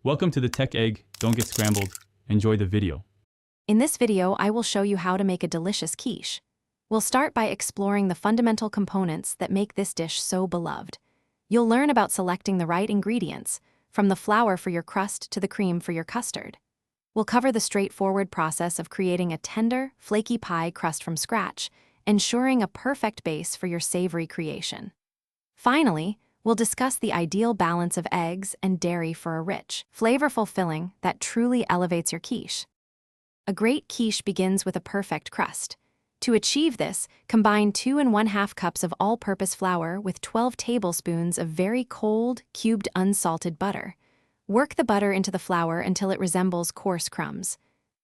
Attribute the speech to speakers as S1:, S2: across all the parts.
S1: Welcome to the Tech Egg. Don't get scrambled. Enjoy the video.
S2: In this video, I will show you how to make a delicious quiche. We'll start by exploring the fundamental components that make this dish so beloved. You'll learn about selecting the right ingredients, from the flour for your crust to the cream for your custard. We'll cover the straightforward process of creating a tender, flaky pie crust from scratch, ensuring a perfect base for your savory creation. Finally, we'll discuss the ideal balance of eggs and dairy for a rich, flavorful filling that truly elevates your quiche. A great quiche begins with a perfect crust. To achieve this, combine 2 1/2 cups of all-purpose flour with 12 tablespoons of very cold, cubed unsalted butter. Work the butter into the flour until it resembles coarse crumbs.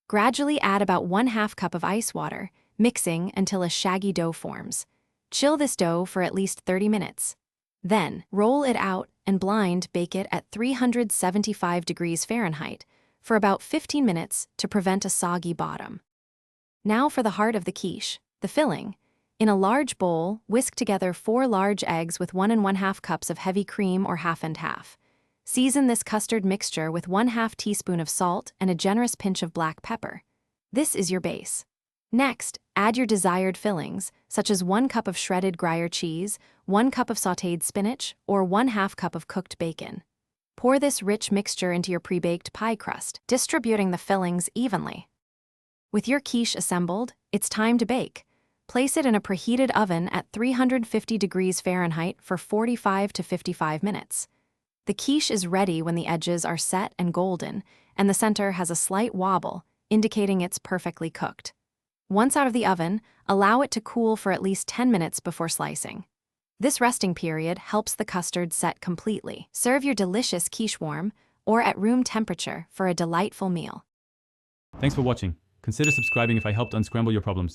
S2: Gradually add about 1/2 cup of ice water, mixing until a shaggy dough forms. Chill this dough for at least 30 minutes. Then, roll it out and blind bake it at 375 degrees Fahrenheit for about 15 minutes to prevent a soggy bottom. Now for the heart of the quiche, the filling. In a large bowl, whisk together 4 large eggs with 1 1/2 cups of heavy cream or half and half. Season this custard mixture with 1/2 teaspoon of salt and a generous pinch of black pepper. This is your base. Next, add your desired fillings, such as 1 cup of shredded Gruyere cheese, 1 cup of sautéed spinach, or 1/2 cup of cooked bacon. Pour this rich mixture into your pre-baked pie crust, distributing the fillings evenly. With your quiche assembled, it's time to bake. Place it in a preheated oven at 350 degrees Fahrenheit for 45 to 55 minutes. The quiche is ready when the edges are set and golden, and the center has a slight wobble, indicating it's perfectly cooked. Once out of the oven, allow it to cool for at least 10 minutes before slicing. This resting period helps the custard set completely. Serve your delicious quiche warm or at room temperature for a delightful meal.
S1: Thanks for watching. Consider subscribing if I helped unscramble your problems.